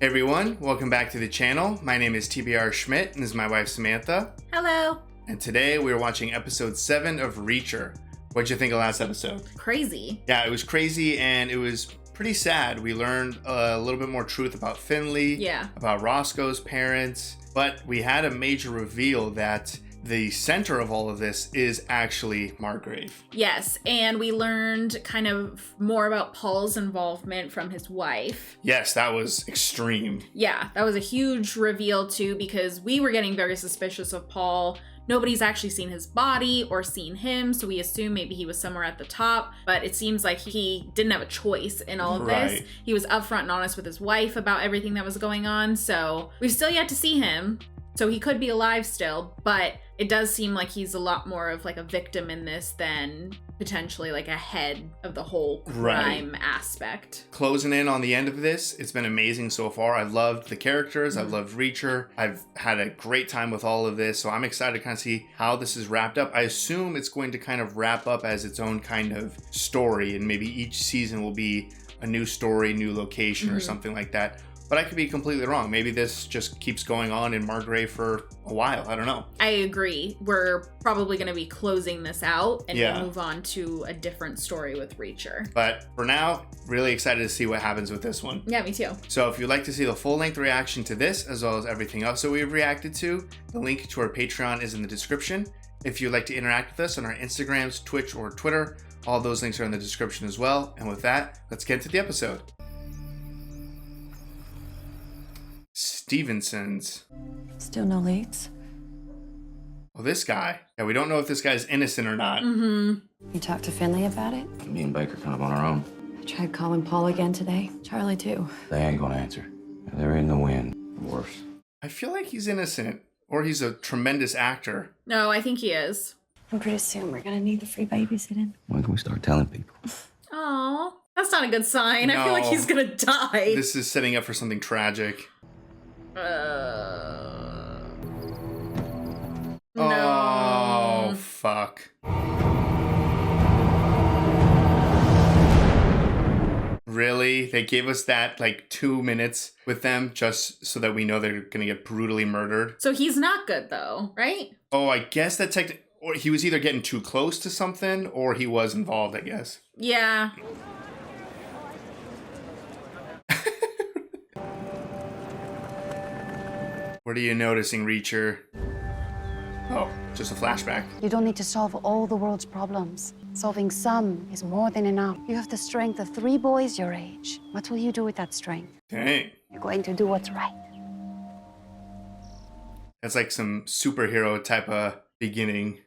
Hey everyone, welcome back to the channel. My name is TBR Schmitt and this is my wife Samantha. Hello. And today we're watching episode 7 of Reacher. What'd you think of last episode? Crazy. Yeah, it was crazy and it was pretty sad. We learned a little bit more truth about Finley, about Roscoe's parents, but we had a major reveal that the center of all of this is actually Margrave. Yes, and we learned kind of more about Paul's involvement from his wife. Yes, that was extreme. Yeah, that was a huge reveal too, because we were getting very suspicious of Paul. Nobody's actually seen his body or seen him, so we assume maybe he was somewhere at the top, but it seems like he didn't have a choice in all of this. He was upfront and honest with his wife about everything that was going on, so we've still yet to see him. So he could be alive still, but it does seem like he's a lot more of like a victim in this than potentially like a head of the whole crime aspect. Closing in on the end of this, it's been amazing so far. I've loved the characters. I've loved Reacher. I've had a great time with all of this. So I'm excited to kind of see how this is wrapped up. I assume it's going to kind of wrap up as its own kind of story, and maybe each season will be a new story, new location or something like that. But I could be completely wrong. Maybe this just keeps going on in Margrave for a while. I don't know. I agree. We're probably going to be closing this out and we'll move on to a different story with Reacher. But for now, really excited to see what happens with this one. Yeah, me too. So if you'd like to see the full-length reaction to this, as well as everything else that we've reacted to, the link to our Patreon is in the description. If you'd like to interact with us on our Instagrams, Twitch, or Twitter, all those links are in the description as well. And with that, let's get into the episode. Stevenson's. Still no leads? Well, this guy. Yeah, we don't know if this guy's innocent or not. You talked to Finley about it? Me and Baker kind of on our own. I tried calling Paul again today. Charlie too. They ain't gonna answer. They're in the wind. Worse. I feel like he's innocent, or he's a tremendous actor. No, I think he is. And pretty soon we're gonna need the free babysitting. When can we start telling people? Aw, that's not a good sign. I feel like No. he's gonna die. This is setting up for something tragic. No. Oh, fuck. Really? They gave us that, like, 2 minutes with them just so that we know they're gonna get brutally murdered? So he's not good though, right? Oh, I guess that or he was either getting too close to something or he was involved, I guess. Yeah. What are you noticing, Reacher? Oh, just a flashback. You don't need to solve all the world's problems. Solving some is more than enough. You have the strength of 3 boys your age. What will you do with that strength? Dang. You're going to do what's right. That's like some superhero type of beginning.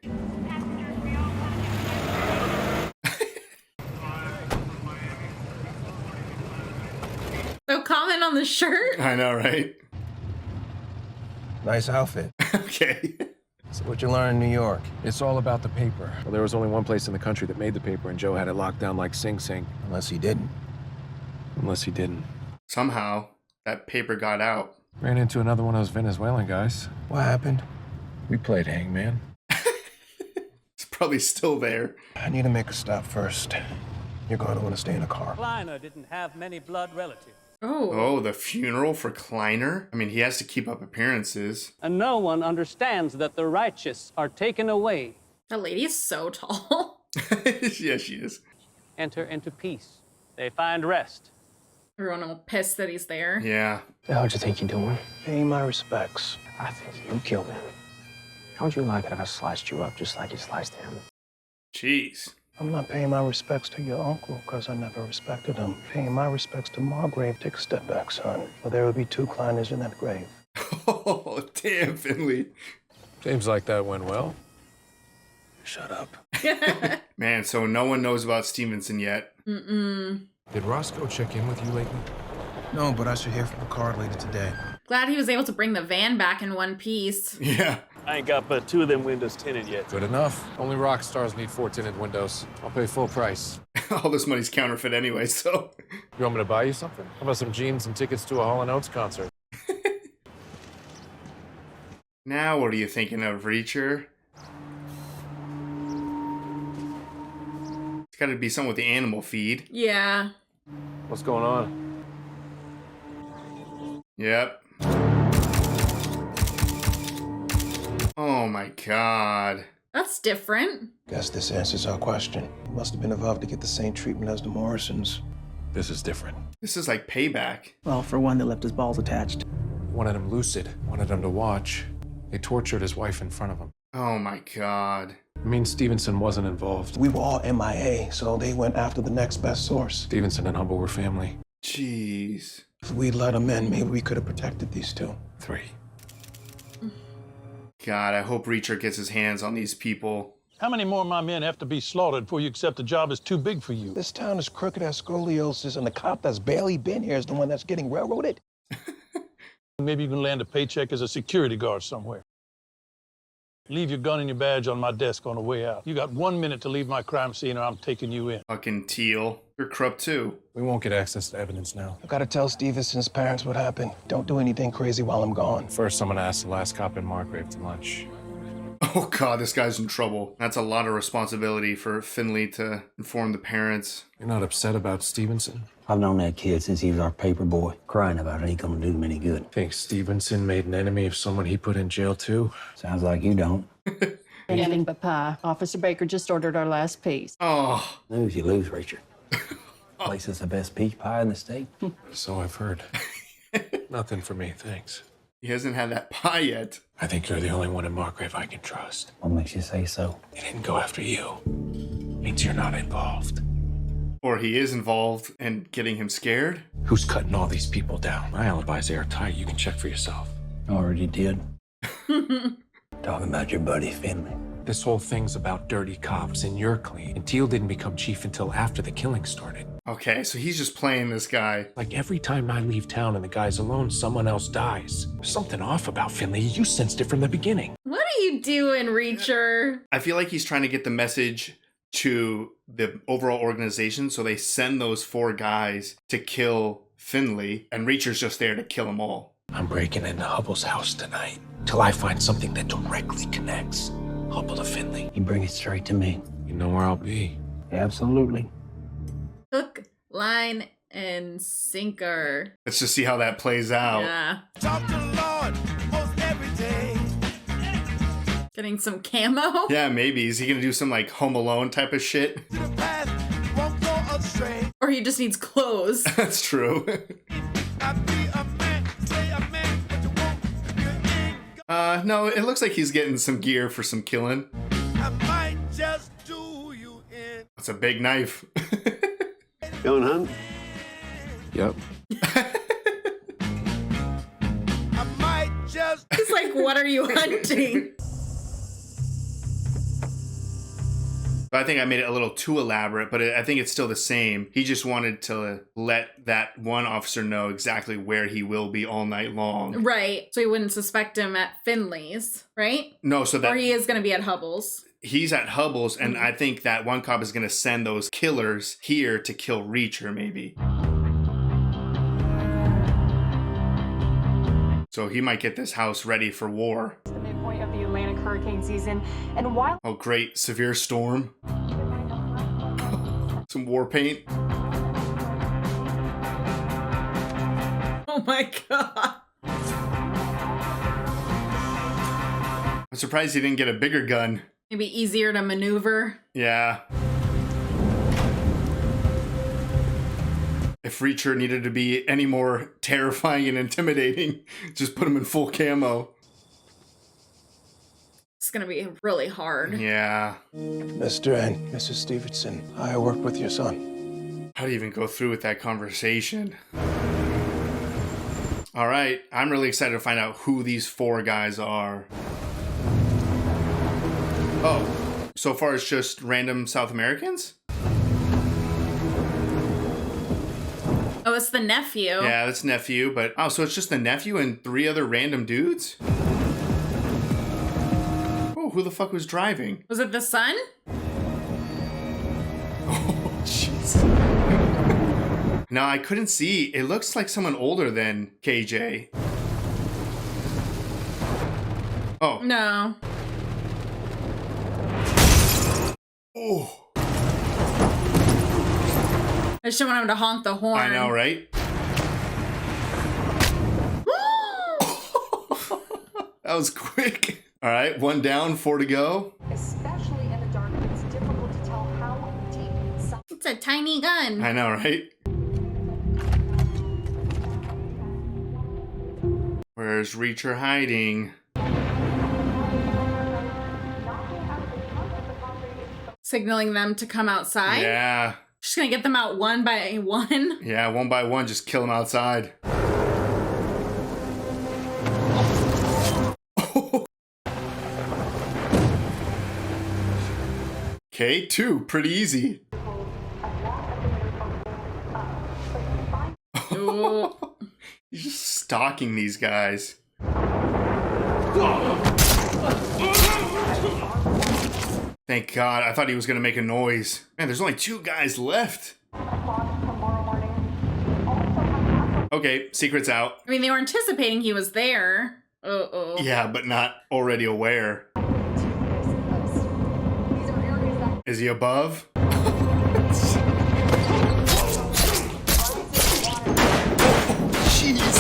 So comment on the shirt. I know, right? Nice outfit. Okay. So what you learn in New York? It's all about the paper. Well, there was only one place in the country that made the paper, and Joe had it locked down like Sing Sing. Unless he didn't. Unless he didn't. Somehow, that paper got out. Ran into another one of those Venezuelan guys. What happened? We played hangman. It's probably still there. I need to make a stop first. You're going to want to stay in a car. Kleiner didn't have many blood relatives. Oh, the funeral for Kleiner? I mean, he has to keep up appearances. And no one understands that the righteous are taken away. That lady is so tall. Yeah, she is. Enter into peace. They find rest. Everyone all pissed that he's there. Yeah. The hell do you think you're doing? Paying my respects. I think you killed him. How would you like it if I sliced you up just like you sliced him? Jeez. I'm not paying my respects to your uncle because I never respected him. Paying my respects to Margrave. Take a step back, son. Or there will be 2 Kleiners in that grave. Oh, damn, Finley. Seems like that went well. Shut up. Man, so no one knows about Stevenson yet. Did Roscoe check in with you lately? No, but I should hear from the card later today. Glad he was able to bring the van back in one piece. Yeah. I ain't got but 2 of them windows tinted yet. Good enough. Only rock stars need 4 tinted windows. I'll pay full price. All this money's counterfeit anyway, so. You want me to buy you something? How about some jeans and tickets to a Hall Oates concert? Now what are you thinking of, Reacher? It's gotta be something with the animal feed. Yeah. What's going on? Yep. Oh my god. That's different. Guess this answers our question. He must have been involved to get the same treatment as the Morrisons. This is different. This is like payback. Well, for one that left his balls attached. Wanted him lucid, wanted him to watch. They tortured his wife in front of him. Oh my god. It means Stevenson wasn't involved. We were all MIA, so they went after the next best source. Stevenson and Hubble were family. Jeez. If we'd let them in, maybe we could have protected these two. 3. God, I hope Reacher gets his hands on these people. How many more of my men have to be slaughtered before you accept the job is too big for you? This town is crooked as scoliosis, and the cop that's barely been here is the one that's getting railroaded. Maybe you can land a paycheck as a security guard somewhere. Leave your gun and your badge on my desk on the way out. You got 1 minute to leave my crime scene or I'm taking you in. Fucking Teal. You're corrupt too. We won't get access to evidence now. I gotta tell Stevenson's parents what happened. Don't do anything crazy while I'm gone. First, I'm gonna ask the last cop in Margrave to lunch. Oh god, this guy's in trouble. That's a lot of responsibility for Finley to inform the parents. You're not upset about Stevenson? I've known that kid since he was our paper boy. Crying about it ain't gonna do him any good. Think Stevenson made an enemy of someone he put in jail too? Sounds like you don't. Anything but pie. Officer Baker just ordered our last piece. Oh. Lose, you lose, Richard. Place is the best peach pie in the state. So I've heard. Nothing for me, thanks. He hasn't had that pie yet. I think you're the only one in Margrave I can trust. What makes you say so? They didn't go after you. Means you're not involved. Or he is involved and getting him scared. Who's cutting all these people down? My alibi's airtight. You can check for yourself. Already did. Talking about your buddy Finley. This whole thing's about dirty cops, and you're clean. And Teal didn't become chief until after the killing started. Okay, so he's just playing this guy. Like every time I leave town and the guy's alone, someone else dies. There's something off about Finley. You sensed it from the beginning. What are you doing, Reacher? I feel like he's trying to get the message to the overall organization, so they send those 4 guys to kill Finley, and Reacher's just there to kill them all. I'm breaking into Hubble's house tonight till I find something that directly connects Hubble to Finley. You bring it straight to me. You know where I'll be. Absolutely. Hook, line, and sinker. Let's just see how that plays out. Yeah. Talk to the Lord most every day. Getting some camo? Yeah, maybe. Is he gonna do some like Home Alone type of shit? Or he just needs clothes. That's true. No, it looks like he's getting some gear for some killing. I might just do you in. That's a big knife. Going hunt? Yep. I might just. It's like, what are you hunting? I think I made it a little too elaborate, but I think it's still the same. He just wanted to let that one officer know exactly where he will be all night long. Right. So he wouldn't suspect him at Finley's, right? No, so that... Or he is going to be at Hubble's. He's at Hubble's, and I think that one cop is going to send those killers here to kill Reacher, maybe. So he might get this house ready for war. The midpoint of the Atlantic hurricane season, and while Oh, great. Severe storm. Some war paint. Oh my god. I'm surprised he didn't get a bigger gun. Maybe easier to maneuver. Yeah. If Reacher needed to be any more terrifying and intimidating, just put him in full camo. It's gonna be really hard. Yeah. Mr. and Mrs. Stevenson, I work with your son. How do you even go through with that conversation? All right, I'm really excited to find out who these 4 guys are. Oh, so far it's just random South Americans? Oh, it's the nephew. Yeah, that's nephew, but oh, so it's just the nephew and 3 other random dudes? Oh, who the fuck was driving? Was it the son? Oh, jeez. No, I couldn't see. It looks like someone older than KJ. Oh. No. Oh. I just don't want him to honk the horn. I know, right? Woo! That was quick. All right, 1 down, 4 to go. Especially in the dark, it's difficult to tell how deep some. It's a tiny gun. I know, right? Where's Reacher hiding? Signaling them to come outside. Yeah. She's gonna get them out one by one. Yeah, 1 by 1, just kill them outside. Okay, 2, pretty easy. He's just stalking these guys. Thank God, I thought he was gonna make a noise. Man, there's only 2 guys left. Okay, secret's out. I mean, they were anticipating he was there. Uh-oh. Yeah, but not already aware. Is he above? Jeez.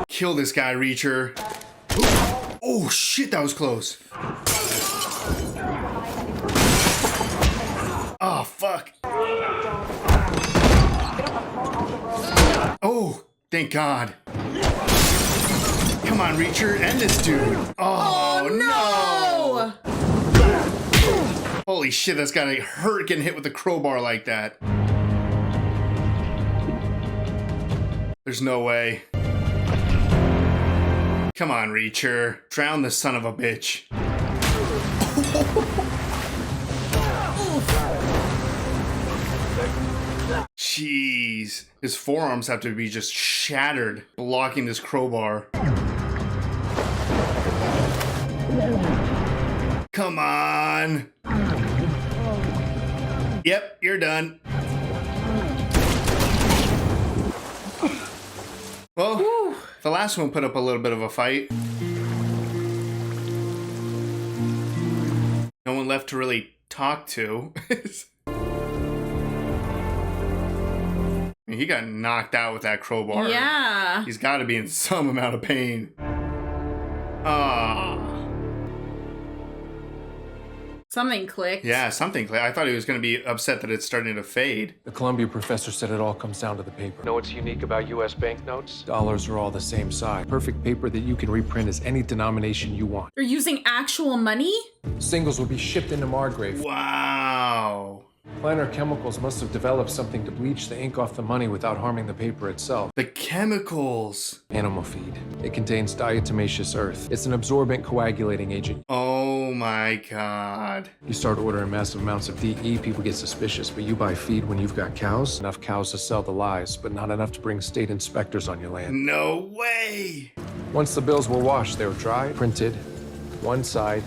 Kill this guy, Reacher. Oh, shit, that was close. Oh, fuck. Oh, thank God. Come on, Reacher, end this dude. Oh, no. Holy shit, that's gotta hurt getting hit with a crowbar like that. There's no way. Come on, Reacher. Drown this son of a bitch. Jeez. His forearms have to be just shattered, blocking this crowbar. Come on. Yep, you're done. Well, the last one put up a little bit of a fight. No one left to really talk to. I mean, he got knocked out with that crowbar. Yeah. He's got to be in some amount of pain. Ah. Something clicked. Yeah, something clicked. I thought he was going to be upset that it's starting to fade. The Columbia professor said it all comes down to the paper. Know what's unique about U.S. banknotes? Dollars are all the same size. Perfect paper that you can reprint as any denomination you want. They're using actual money? Singles will be shipped into Margrave. Wow. Kleiner Chemicals must have developed something to bleach the ink off the money without harming the paper itself. The chemicals. Animal feed. It contains diatomaceous earth. It's an absorbent coagulating agent. Oh my God. You start ordering massive amounts of DE, people get suspicious, but you buy feed when you've got cows. Enough cows to sell the lies, but not enough to bring state inspectors on your land. No way. Once the bills were washed, they were dry, printed, one side,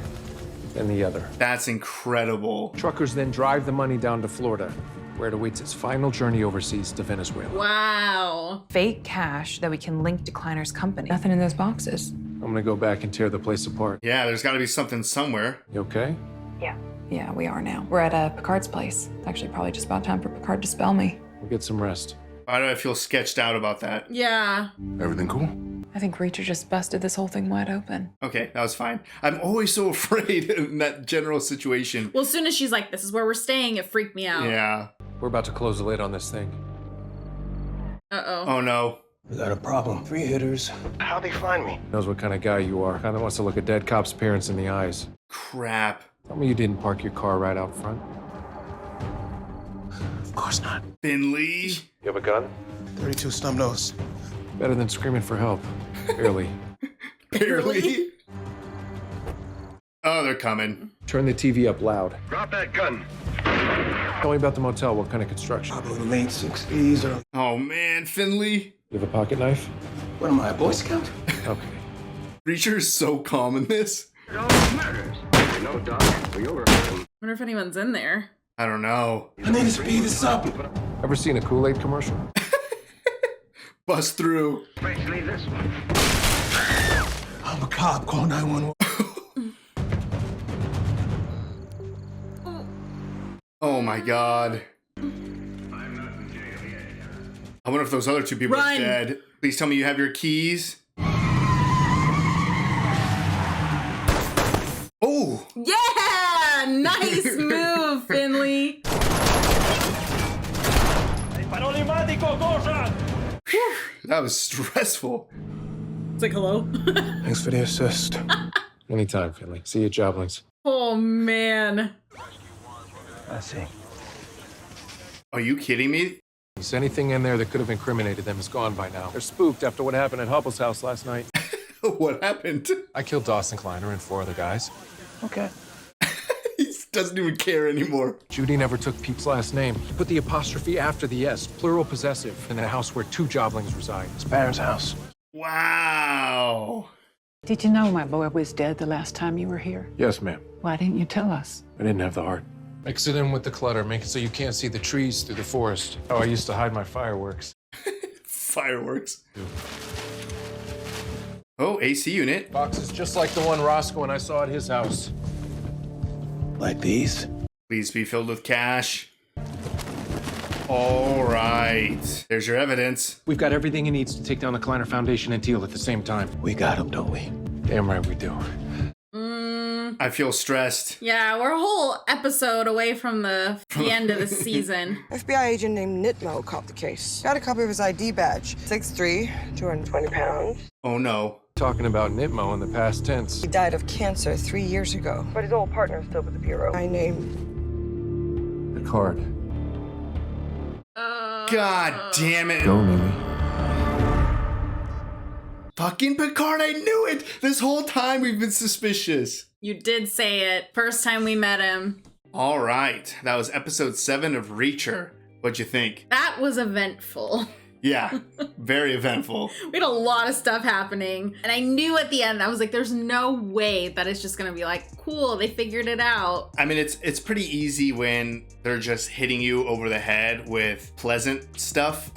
and the other. That's incredible. Truckers then drive the money down to Florida, where it awaits its final journey overseas to Venezuela. Wow. Fake cash that we can link to Kleiner's company. Nothing in those boxes. I'm gonna go back and tear the place apart. Yeah, there's got to be something somewhere. You okay? Yeah, we are now. We're at Picard's place. It's actually probably just about time for Picard to spell me. We'll get some rest. Why do I feel sketched out about that? Yeah. Everything cool? I think Reacher just busted this whole thing wide open. Okay, that was fine. I'm always so afraid in that general situation. Well, as soon as she's like, this is where we're staying, it freaked me out. Yeah. We're about to close the lid on this thing. Uh-oh. Oh no. We got a problem. 3 hitters. How'd they find me? Knows what kind of guy you are. Kinda wants to look a dead cop's parents in the eyes. Crap. Tell me you didn't park your car right out front. Of course not. Finley. You have a gun? 32 snub nose. Better than screaming for help. Barely. Barely. Oh, they're coming. Turn the TV up loud. Drop that gun. Tell me about the motel. What kind of construction? Probably late 60s or... Oh man, Finley. You have a pocket knife? What am I, a Boy Scout? Okay. Reacher's so calm in this. It all matters. No, Doc. We overheard him. Wonder if anyone's in there. I don't know. I need to speed this up. Ever seen a Kool-Aid commercial? Bust through. Especially this one. I'm a cop. Call 911. Oh my God. I wonder if those other 2 people Run. are dead. Please tell me you have your keys. Yeah! Nice move, Finley. That was stressful. It's like, hello? Thanks for the assist. Anytime, Finley. See you, Joblings. Oh, man. I see. Are you kidding me? Anything in there that could have incriminated them is gone by now. They're spooked after what happened at Hubble's house last night. What happened? I killed Dawson Kleiner and 4 other guys. Okay. He doesn't even care anymore. Judy never took Pete's last name. Put the apostrophe after the S, plural possessive, in the house where 2 Joblings reside. His parents' house. Wow. Did you know my boy was dead the last time you were here? Yes, ma'am. Why didn't you tell us? I didn't have the heart. Mix it in with the clutter. Make it so you can't see the trees through the forest. Oh, I used to hide my fireworks. Fireworks. Oh, AC unit. Boxes just like the one Roscoe and I saw at his house. Like these? Please be filled with cash. All right. There's your evidence. We've got everything he needs to take down the Kleiner Foundation and Teal at the same time. We got him, don't we? Damn right we do. I feel stressed. Yeah, we're a whole episode away from the end of the season. FBI agent named Nitmo caught the case. Got a copy of his ID badge. 6'3", 220 pounds. Oh no. Talking about Nitmo in the past tense. He died of cancer 3 years ago. But his old partner's still with the Bureau. I named Picard. God damn it. Go, Mimi. Fucking Picard, I knew it! This whole time we've been suspicious. You did say it. First time we met him. All right. That was episode 7 of Reacher. What'd you think? That was eventful. Yeah, very eventful. We had a lot of stuff happening. And I knew at the end, I was like, there's no way that it's just gonna be like, cool, they figured it out. I mean, it's pretty easy when they're just hitting you over the head with pleasant stuff.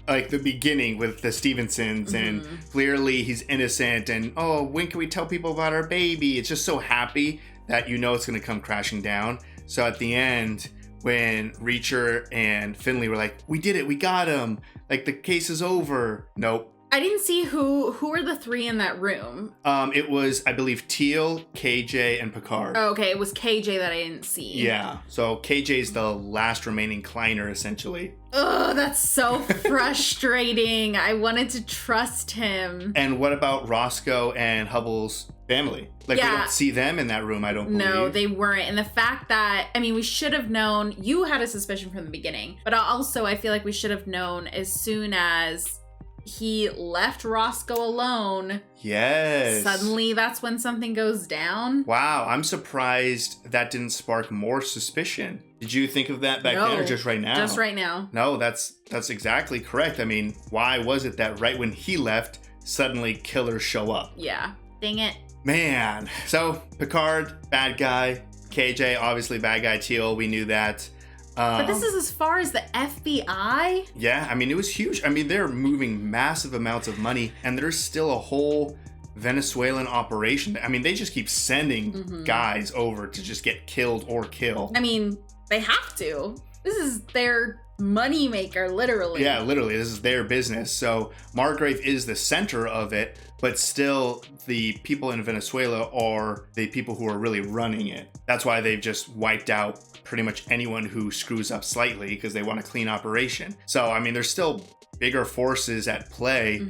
Like the beginning with the Stevensons, and clearly he's innocent, and oh, when can we tell people about our baby? It's just so happy that you know it's gonna come crashing down. So at the end, when Reacher and Finley were like, we did it, we got him, like the case is over. Nope. I didn't see who were the 3 in that room. It was, I believe, Teal, KJ, and Picard. Oh, okay, it was KJ that I didn't see. Yeah, so KJ's the last remaining Kleiner, essentially. Ugh, that's so frustrating. I wanted to trust him. And what about Roscoe and Hubble's family? Like, we don't see them in that room, I don't believe. No, they weren't. And the fact that, I mean, we should have known, you had a suspicion from the beginning, but also I feel like we should have known as soon as he left Roscoe alone. Yes. Suddenly, that's when something goes down. Wow, I'm surprised that didn't spark more suspicion. Did you think of that back then or just right now? Just right now. No, that's exactly correct. I mean, why was it that right when he left, suddenly killers show up? Yeah, dang it. Man, so Picard, bad guy. KJ, obviously bad guy. Teal, we knew that. But this is as far as the FBI? Yeah, I mean, it was huge. I mean, they're moving massive amounts of money, and there's still a whole Venezuelan operation. I mean, they just keep sending guys over to just get killed or kill. I mean, they have to. This is their money maker, literally. Yeah, literally, this is their business. So Margrave is the center of it, but still the people in Venezuela are the people who are really running it. That's why they've just wiped out pretty much anyone who screws up slightly, because they want a clean operation. So, I mean, there's still bigger forces at play,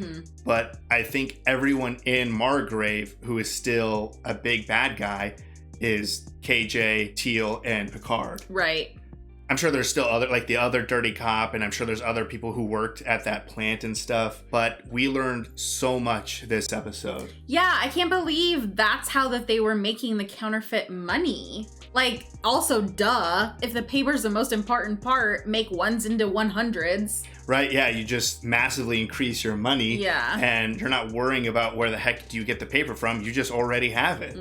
but I think everyone in Margrave who is still a big bad guy is KJ, Teal, and Picard. Right. I'm sure there's still other, like the other dirty cop, and I'm sure there's other people who worked at that plant and stuff, but we learned so much this episode. Yeah, I can't believe that's how that they were making the counterfeit money. Like, also, duh, if the paper's the most important part, make ones into 100s. Right, yeah, you just massively increase your money. Yeah. And you're not worrying about where the heck do you get the paper from, you just already have it.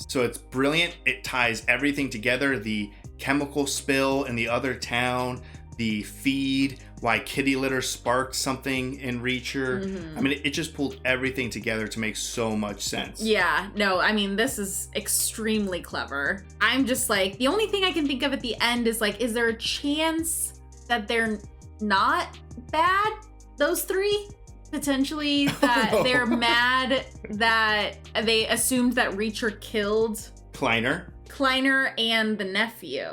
So it's brilliant, it ties everything together, the chemical spill in the other town, the feed, why kitty litter sparked something in Reacher. I mean, it just pulled everything together to make so much sense. Yeah, no, I mean, this is extremely clever. I'm just like, the only thing I can think of at the end is like, is there a chance that they're not bad, those 3? Potentially that they're mad that they assumed that Reacher killed Kleiner. Kleiner and the nephew.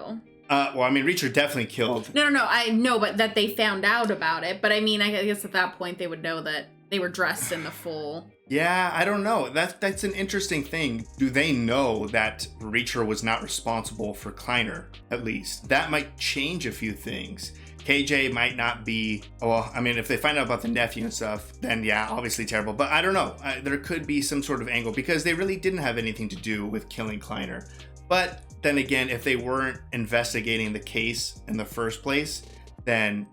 Well, I mean, Reacher definitely killed. No, I know, but that they found out about it. But I mean, I guess at that point they would know that they were dressed in the full. Yeah, I don't know. That's an interesting thing. Do they know that Reacher was not responsible for Kleiner, at least? That might change a few things. KJ might not be, well, I mean, if they find out about the nephew and stuff, then yeah, obviously terrible. But I don't know. There could be some sort of angle because they really didn't have anything to do with killing Kleiner. But then again, if they weren't investigating the case in the first place, then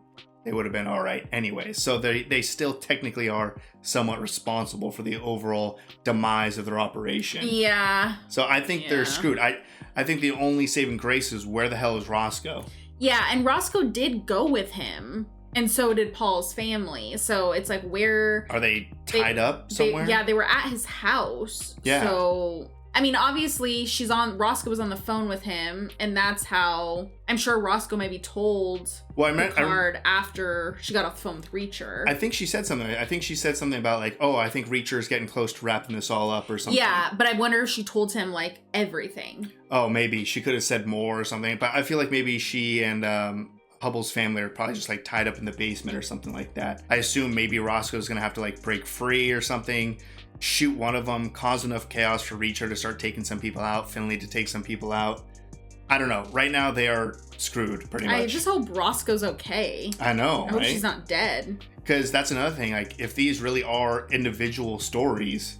they would have been all right anyway. So they still technically are somewhat responsible for the overall demise of their operation. Yeah. So I think they're screwed. I think the only saving grace is where the hell is Roscoe? Yeah, and Roscoe did go with him. And so did Paul's family. So it's like, where... Are they tied up somewhere? They were at his house. Yeah. So... I mean, obviously, Roscoe was on the phone with him, and that's how, I'm sure Roscoe maybe told Picard after she got off the phone with Reacher. I think she said something. I think she said something about like, oh, I think Reacher's getting close to wrapping this all up or something. Yeah, but I wonder if she told him, like, everything. Oh, maybe. She could have said more or something, but I feel like maybe she and Hubble's family are probably just like tied up in the basement or something like that. I assume maybe Roscoe's gonna have to like break free or something. Shoot one of them, cause enough chaos for Reacher to start taking some people out, Finley to take some people out. I don't know. Right now, they are screwed, pretty much. I just hope Roscoe's okay. I know, I hope she's not dead. Because that's another thing. Like, if these really are individual stories,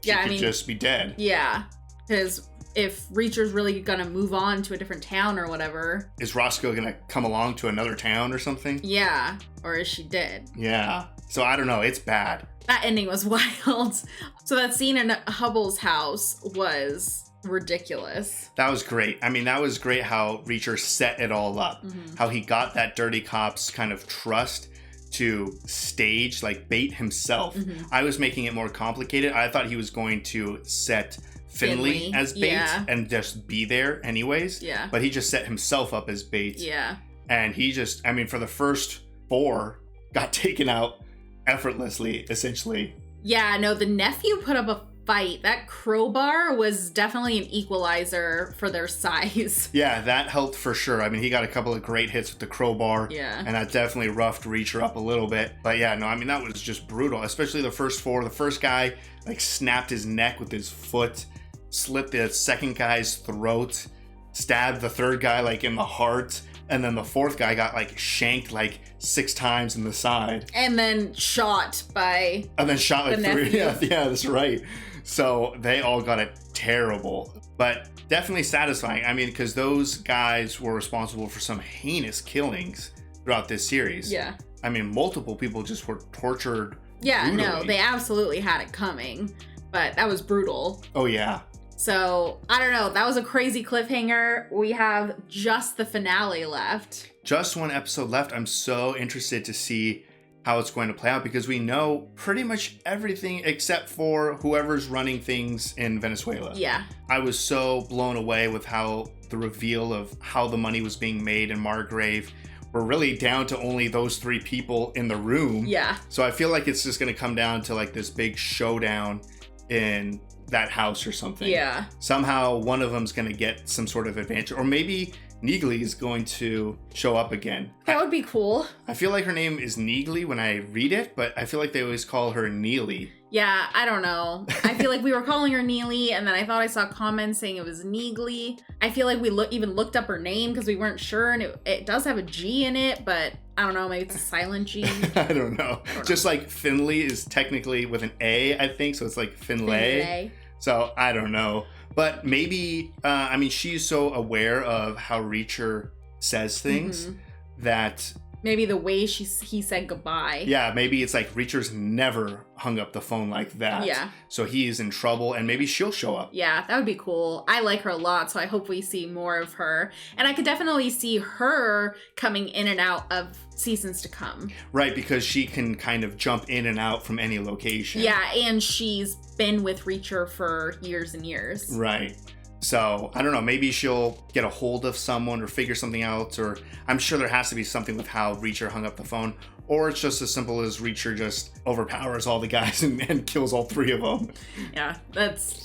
she could just be dead. Yeah, because if Reacher's really gonna move on to a different town or whatever... Is Roscoe gonna come along to another town or something? Yeah, or is she dead? Yeah. So I don't know. It's bad. That ending was wild. So that scene in Hubble's house was ridiculous. That was great. I mean, that was great how Reacher set it all up. Mm-hmm. How he got that dirty cop's kind of trust to stage, like bait himself. Mm-hmm. I was making it more complicated. I thought he was going to set Finley as bait and just be there anyways. Yeah. But he just set himself up as bait. Yeah. And he just, I mean, for the first 4, got taken out effortlessly, essentially. Yeah, no, the nephew put up a fight. That crowbar was definitely an equalizer for their size. Yeah, that helped for sure. I mean, he got a couple of great hits with the crowbar. Yeah. And that definitely roughed Reacher up a little bit. But yeah, no, I mean, that was just brutal, especially the first 4. The first guy, like, snapped his neck with his foot, slit the second guy's throat, stabbed the third guy, like, in the heart. And then the 4th guy got like shanked like 6 times in the side. And then shot by like 3. nephew. Yeah, that's right. So they all got it terrible. But definitely satisfying. I mean, because those guys were responsible for some heinous killings throughout this series. Yeah. I mean, multiple people just were tortured. Yeah, brutally. no, they absolutely had it coming. But that was brutal. Oh, yeah. So, I don't know. That was a crazy cliffhanger. We have just the finale left. Just 1 episode left. I'm so interested to see how it's going to play out because we know pretty much everything except for whoever's running things in Venezuela. Yeah. I was so blown away with how the reveal of how the money was being made in Margrave. We're really down to only those 3 people in the room. Yeah. So I feel like it's just going to come down to like this big showdown in that house or something. Yeah. Somehow one of them's going to get some sort of advantage, or maybe Neagley is going to show up again. That would be cool. I feel like her name is Neagley when I read it, but I feel like they always call her Neely. Yeah, I don't know. I feel like we were calling her Neely, and then I thought I saw comments saying it was Neagley. I feel like we even looked up her name because we weren't sure, and it does have a G in it, but I don't know, maybe it's a silent G. I don't know. Just like Finley is technically with an A, I think, so it's like Finlay. So I don't know. But maybe, I mean, she's so aware of how Reacher says things that... Maybe the way he said goodbye. Yeah, maybe it's like Reacher's never hung up the phone like that. Yeah. So he is in trouble and maybe she'll show up. Yeah, that would be cool. I like her a lot, so I hope we see more of her. And I could definitely see her coming in and out of seasons to come. Right, because she can kind of jump in and out from any location. Yeah, and she's been with Reacher for years and years. Right. So I don't know, maybe she'll get a hold of someone or figure something out, or I'm sure there has to be something with how Reacher hung up the phone, or it's just as simple as Reacher just overpowers all the guys and kills all 3 of them. Yeah,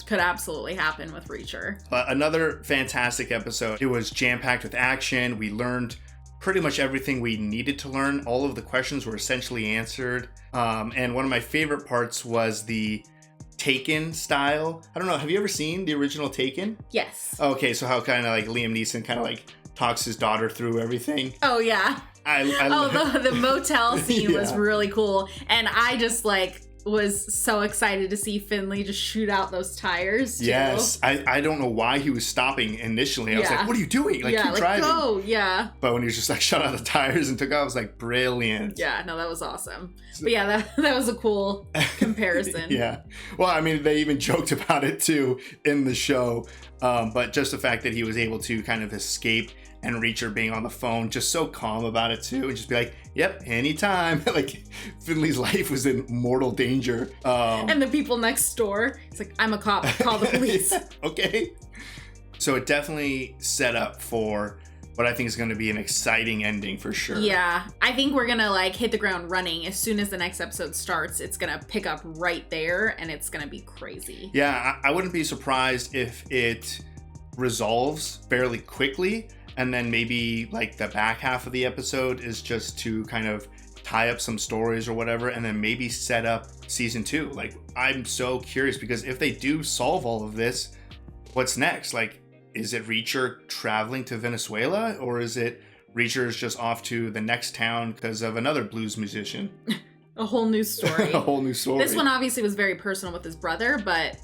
could absolutely happen with Reacher. Another fantastic episode. It was jam-packed with action. We learned pretty much everything we needed to learn. All of the questions were essentially answered. And one of my favorite parts was the Taken style. I don't know, have you ever seen the original Taken? Yes. Okay, so how kind of like Liam Neeson kind of like talks his daughter through everything. Oh yeah. The motel scene was really cool, and I just like was so excited to see Finley just shoot out those tires too. Yes, I don't know why he was stopping initially. I was like, what are you doing? Like, keep driving. Go. Yeah. But when he was just like shut out the tires and took off, I was like, brilliant. Yeah, no, that was awesome. But yeah, that was a cool comparison. Yeah. Well, I mean, they even joked about it too in the show. But just the fact that he was able to kind of escape and Reacher being on the phone, just so calm about it too, and just be like, yep, anytime. Like, Finley's life was in mortal danger. And the people next door, it's like, I'm a cop, call the police. Okay. So it definitely set up for what I think is going to be an exciting ending for sure. Yeah, I think we're gonna like hit the ground running as soon as the next episode starts. It's gonna pick up right there, and it's gonna be crazy. Yeah, I wouldn't be surprised if it resolves fairly quickly, and then maybe like the back half of the episode is just to kind of tie up some stories or whatever, and then maybe set up season 2. Like, I'm so curious, because if they do solve all of this, what's next? Like, is it Reacher traveling to Venezuela, or is it Reacher's just off to the next town because of another blues musician? A whole new story. A whole new story. This one obviously was very personal with his brother, but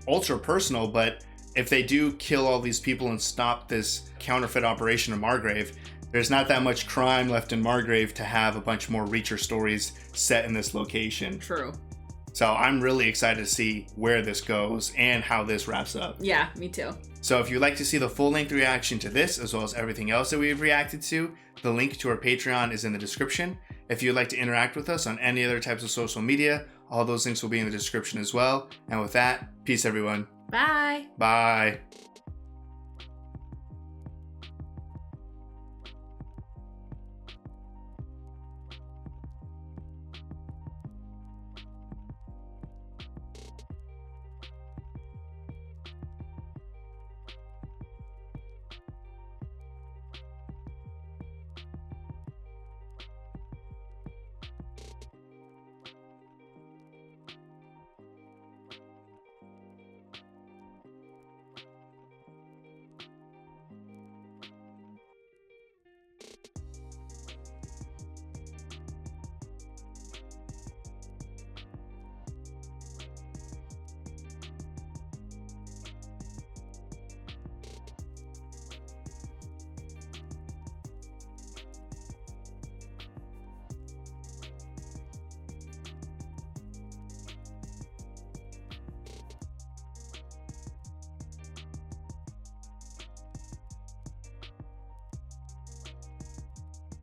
ultra personal. But if they do kill all these people and stop this counterfeit operation in Margrave, there's not that much crime left in Margrave to have a bunch more Reacher stories set in this location. True. So I'm really excited to see where this goes and how this wraps up. Yeah, me too. So if you'd like to see the full-length reaction to this, as well as everything else that we've reacted to, the link to our Patreon is in the description. If you'd like to interact with us on any other types of social media, all those links will be in the description as well. And with that, peace everyone. Bye. Bye.